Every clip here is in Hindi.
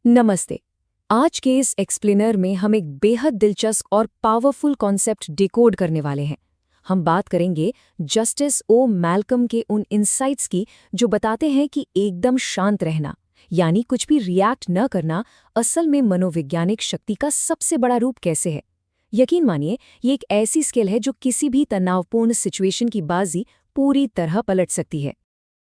नमस्ते। आज के इस एक्सप्लेनर में हम एक बेहद दिलचस्प और पावरफुल कॉन्सेप्ट डिकोड करने वाले हैं। हम बात करेंगे जस्टिस ओ मैल्कम के उन इंसाइट्स की जो बताते हैं कि एकदम शांत रहना, यानी कुछ भी रिएक्ट न करना, असल में मनोवैज्ञानिक शक्ति का सबसे बड़ा रूप कैसे है। यकीन मानिए, ये एक ऐसी स्किल है जो किसी भी तनावपूर्ण सिचुएशन की बाजी पूरी तरह पलट सकती है।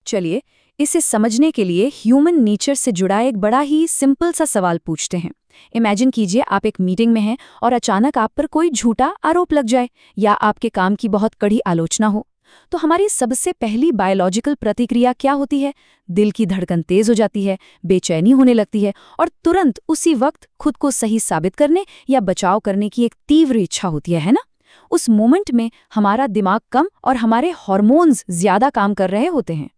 चलिए, इसे समझने के लिए ह्यूमन नेचर से जुड़ा एक बड़ा ही सिंपल सा सवाल पूछते हैं। इमेजिन कीजिए आप एक मीटिंग में हैं और अचानक आप पर कोई झूठा आरोप लग जाए या आपके काम की बहुत कड़ी आलोचना हो। तो हमारी सबसे पहली बायोलॉजिकल प्रतिक्रिया क्या होती है? दिल की धड़कन तेज हो जाती है, बेचैनी होने लगती है और तुरंत उसी वक्त खुद को सही साबित करने या बचाव करने की एक तीव्र इच्छा होती है ना? उस मोमेंट में हमारा दिमाग कम और हमारे हार्मोन्स ज्यादा काम कर रहे होते हैं।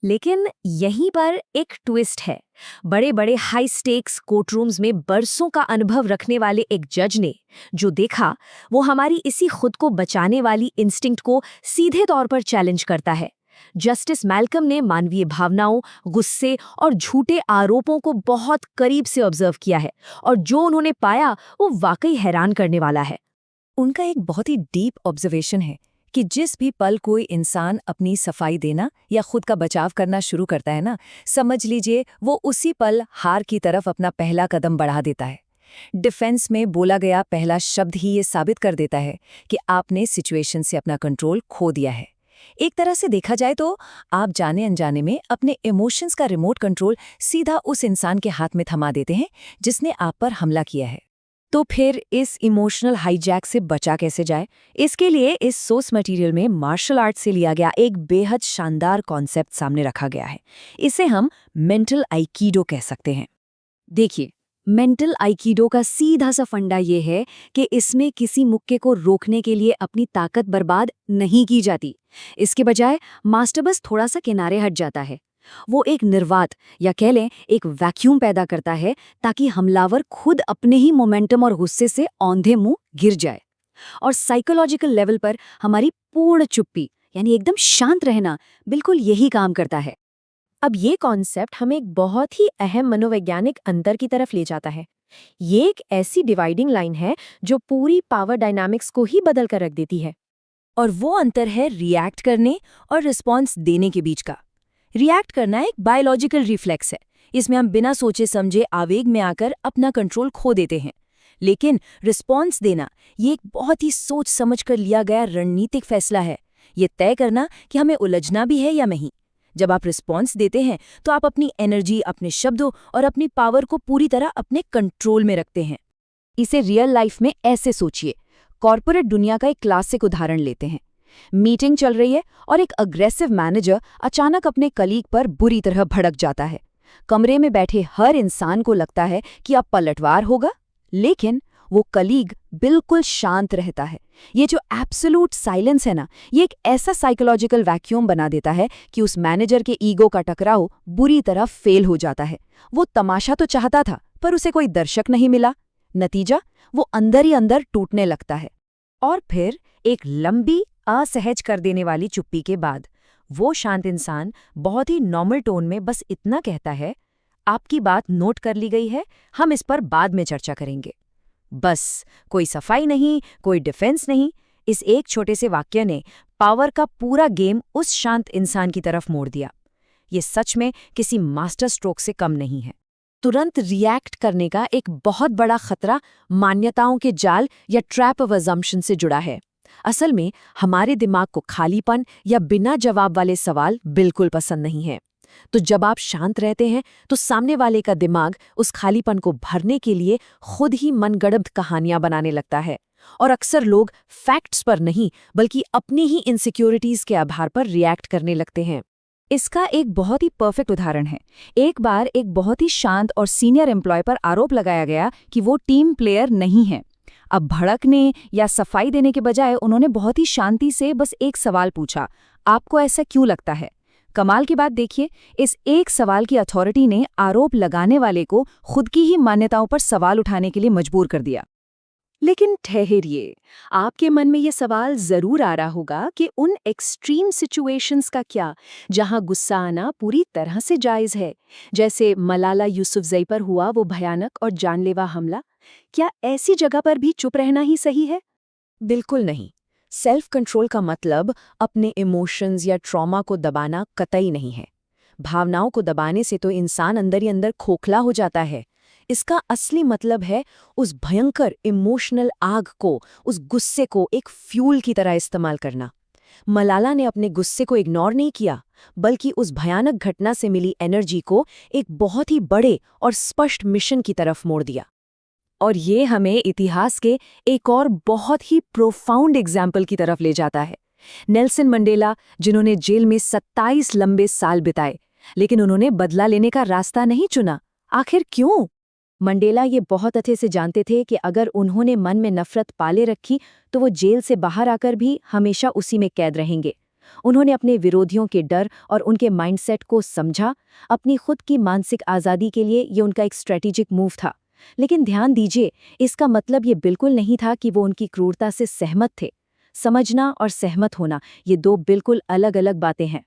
लेकिन यहीं पर एक ट्विस्ट है। बड़े बड़े हाई स्टेक्स कोर्टरूम्स में बरसों का अनुभव रखने वाले एक जज ने जो देखा, वो हमारी इसी खुद को बचाने वाली इंस्टिंक्ट को सीधे तौर पर चैलेंज करता है। जस्टिस मैल्कम ने मानवीय भावनाओं, गुस्से और झूठे आरोपों को बहुत करीब से ऑब्जर्व किया है और जो उन्होंने पाया वो वाकई हैरान करने वाला है। उनका एक बहुत ही डीप ऑब्जर्वेशन है कि जिस भी पल कोई इंसान अपनी सफाई देना या खुद का बचाव करना शुरू करता है ना, समझ लीजिए वो उसी पल हार की तरफ अपना पहला कदम बढ़ा देता है। डिफेंस में बोला गया पहला शब्द ही ये साबित कर देता है कि आपने सिचुएशन से अपना कंट्रोल खो दिया है। एक तरह से देखा जाए तो आप जाने अनजाने में अपने इमोशंस का रिमोट कंट्रोल सीधा उस इंसान के हाथ में थमा देते हैं जिसने आप पर हमला किया है। तो फिर इस इमोशनल हाईजैक से बचा कैसे जाए? इसके लिए इस सोर्स मटेरियल में मार्शल आर्ट से लिया गया एक बेहद शानदार कॉन्सेप्ट सामने रखा गया है। इसे हम मेंटल आइकीडो कह सकते हैं। देखिए, मेंटल आइकीडो का सीधा सा फंडा ये है कि इसमें किसी मुक्के को रोकने के लिए अपनी ताकत बर्बाद नहीं की जाती। इसके बजाय मास्टर बस थोड़ा सा किनारे हट जाता है। वो एक निर्वात या कह लें एक वैक्यूम पैदा करता है ताकि हमलावर खुद अपने ही मोमेंटम और गुस्से से औंधे मुंह गिर जाए। और साइकोलॉजिकल लेवल पर हमारी पूर्ण चुप्पी यानी एकदम शांत रहना बिल्कुल यही काम करता है। अब ये कॉन्सेप्ट हमें एक बहुत ही अहम मनोवैज्ञानिक अंतर की तरफ ले जाता है। ये एक ऐसी डिवाइडिंग लाइन है जो पूरी पावर डायनामिक्स को ही बदल कर रख देती है। और वो अंतर है रिएक्ट करने और रिस्पॉन्स देने के बीच का। रिएक्ट करना एक बायोलॉजिकल रिफ्लेक्स है। इसमें हम बिना सोचे समझे आवेग में आकर अपना कंट्रोल खो देते हैं। लेकिन रिस्पॉन्स देना ये एक बहुत ही सोच समझ कर लिया गया रणनीतिक फैसला है। ये तय करना कि हमें उलझना भी है या नहीं। जब आप रिस्पॉन्स देते हैं तो आप अपनी एनर्जी, अपने शब्दों और अपनी पावर को पूरी तरह अपने कंट्रोल में रखते हैं। इसे रियल लाइफ में ऐसे सोचिए। कॉर्पोरेट दुनिया का एक क्लासिक उदाहरण लेते हैं। मीटिंग चल रही है और एक अग्रेसिव मैनेजर अचानक अपने कलीग पर बुरी तरह भड़क जाता है। कमरे में बैठे हर इंसान को लगता है कि अब पलटवार होगा, लेकिन वो कलीग बिल्कुल शांत रहता है। ये जो एब्सोल्यूट साइलेंस है ना, ये एक ऐसा साइकोलॉजिकल वैक्यूम बना देता है कि उस मैनेजर के ईगो का टकराव बुरी तरह फेल हो जाता है। वो तमाशा तो चाहता था पर उसे कोई दर्शक नहीं मिला। नतीजा, वो अंदर ही अंदर टूटने लगता है। और फिर एक लंबी असहज कर देने वाली चुप्पी के बाद वो शांत इंसान बहुत ही नॉर्मल टोन में बस इतना कहता है, आपकी बात नोट कर ली गई है, हम इस पर बाद में चर्चा करेंगे। बस कोई सफाई नहीं, कोई डिफेंस नहीं। इस एक छोटे से वाक्य ने पावर का पूरा गेम उस शांत इंसान की तरफ मोड़ दिया। ये सच में किसी मास्टर स्ट्रोक से कम नहीं है। तुरंत रिएक्ट करने का एक बहुत बड़ा खतरा मान्यताओं के जाल या ट्रैप ऑफ अजम्पशन से जुड़ा है। असल में हमारे दिमाग को खालीपन या बिना जवाब वाले सवाल बिल्कुल पसंद नहीं है। तो जब आप शांत रहते हैं तो सामने वाले का दिमाग उस खालीपन को भरने के लिए खुद ही मनगढ़ंत कहानियां बनाने लगता है। और अक्सर लोग फैक्ट्स पर नहीं बल्कि अपनी ही इनसिक्योरिटीज के आधार पर रिएक्ट करने लगते हैं। इसका एक बहुत ही परफेक्ट उदाहरण है। एक बार एक बहुत ही शांत और सीनियर एम्प्लॉय पर आरोप लगाया गया कि वो टीम प्लेयर नहीं है। अब भड़कने या सफाई देने के बजाय उन्होंने बहुत ही शांति से बस एक सवाल पूछा, आपको ऐसा क्यों लगता है? कमाल की बात देखिए, इस एक सवाल की अथॉरिटी ने आरोप लगाने वाले को खुद की ही मान्यताओं पर सवाल उठाने के लिए मजबूर कर दिया। लेकिन ठहरिए, आपके मन में ये सवाल जरूर आ रहा होगा कि उन एक्सट्रीम सिचुएशंस का क्या, जहां गुस्सा आना पूरी तरह से जायज है, जैसे मलाला यूसुफजई पर हुआ वो भयानक और जानलेवा हमला। क्या ऐसी जगह पर भी चुप रहना ही सही है? बिल्कुल नहीं। सेल्फ कंट्रोल का मतलब अपने इमोशंस या ट्रॉमा को दबाना कतई नहीं है। भावनाओं को दबाने से तो इंसान अंदर ही अंदर खोखला हो जाता है। इसका असली मतलब है उस भयंकर इमोशनल आग को, उस गुस्से को एक फ्यूल की तरह इस्तेमाल करना। मलाला ने अपने गुस्से को इग्नोर नहीं किया, बल्कि उस भयानक घटना से मिली एनर्जी को एक बहुत ही बड़े और स्पष्ट मिशन की तरफ मोड़ दिया। और ये हमें इतिहास के एक और बहुत ही प्रोफाउंड एग्जाम्पल की तरफ ले जाता है। नेल्सन मंडेला, जिन्होंने जेल में 27 लंबे साल बिताए, लेकिन उन्होंने बदला लेने का रास्ता नहीं चुना। आखिर क्यों? मंडेला ये बहुत अच्छे से जानते थे कि अगर उन्होंने मन में नफरत पाले रखी तो वो जेल से बाहर आकर भी हमेशा उसी में कैद रहेंगे। उन्होंने अपने विरोधियों के डर और उनके माइंडसेट को समझा। अपनी खुद की मानसिक आज़ादी के लिए ये उनका एक स्ट्रेटेजिक मूव था। लेकिन ध्यान दीजिए, इसका मतलब ये बिल्कुल नहीं था कि वो उनकी क्रूरता से सहमत थे। समझना और सहमत होना, ये दो बिल्कुल अलग अलग बातें हैं।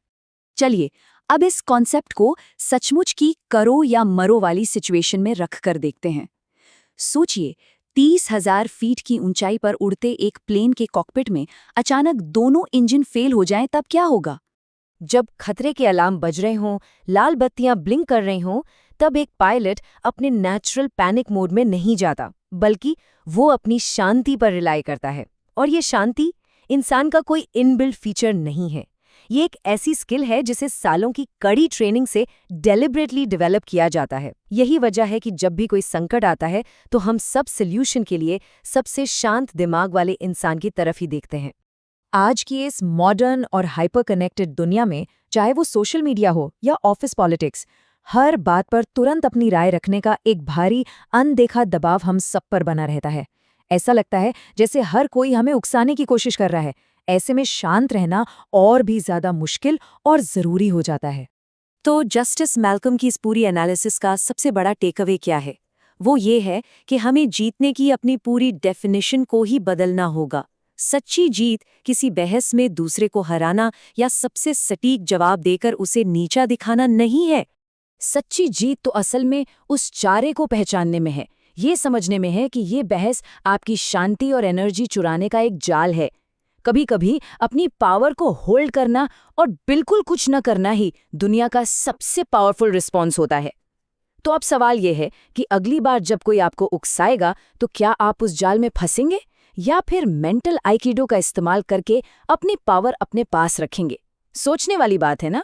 चलिए अब इस कॉन्सेप्ट को सचमुच की करो या मरो वाली सिचुएशन में रख कर देखते हैं। सोचिए, 30,000 फीट की ऊंचाई पर उड़ते एक प्लेन के कॉकपिट में अचानक दोनों इंजन फेल हो जाएं, तब क्या होगा? जब खतरे के अलार्म बज रहे हों, लाल बत्तियां ब्लिंक कर रही हों, तब एक पायलट अपने नेचुरल पैनिक मोड में नहीं जाता, बल्कि वो अपनी शांति पर रिलाई करता है। और ये शांति इंसान का कोई इनबिल्ट फीचर नहीं है। ये एक ऐसी स्किल है जिसे सालों की कड़ी ट्रेनिंग से डेलिब्रेटली डेवलप किया जाता है। यही वजह है कि जब भी कोई संकट आता है तो हम सब सॉल्यूशन के लिए सबसे शांत दिमाग वाले इंसान की तरफ ही देखते हैं। आज की इस मॉडर्न और हाइपर कनेक्टेड दुनिया में, चाहे वो सोशल मीडिया हो या ऑफिस पॉलिटिक्स, हर बात पर तुरंत अपनी राय रखने का एक भारी अनदेखा दबाव हम सब पर बना रहता है। ऐसा लगता है जैसे हर कोई हमें उकसाने की कोशिश कर रहा है। ऐसे में शांत रहना और भी ज्यादा मुश्किल और जरूरी हो जाता है। तो जस्टिस मैल्कम की इस पूरी एनालिसिस का सबसे बड़ा टेकअवे क्या है? वो ये है कि हमें जीतने की अपनी पूरी डेफिनेशन को ही बदलना होगा। सच्ची जीत किसी बहस में दूसरे को हराना या सबसे सटीक जवाब देकर उसे नीचा दिखाना नहीं है। सच्ची जीत तो असल में उस चारे को पहचानने में है, ये समझने में है कि ये बहस आपकी शांति और एनर्जी चुराने का एक जाल है। कभी कभी अपनी पावर को होल्ड करना और बिल्कुल कुछ न करना ही दुनिया का सबसे पावरफुल रिस्पॉन्स होता है। तो अब सवाल यह है कि अगली बार जब कोई आपको उकसाएगा तो क्या आप उस जाल में फंसेंगे या फिर मेंटल आइकिडो का इस्तेमाल करके अपनी पावर अपने पास रखेंगे? सोचने वाली बात है ना?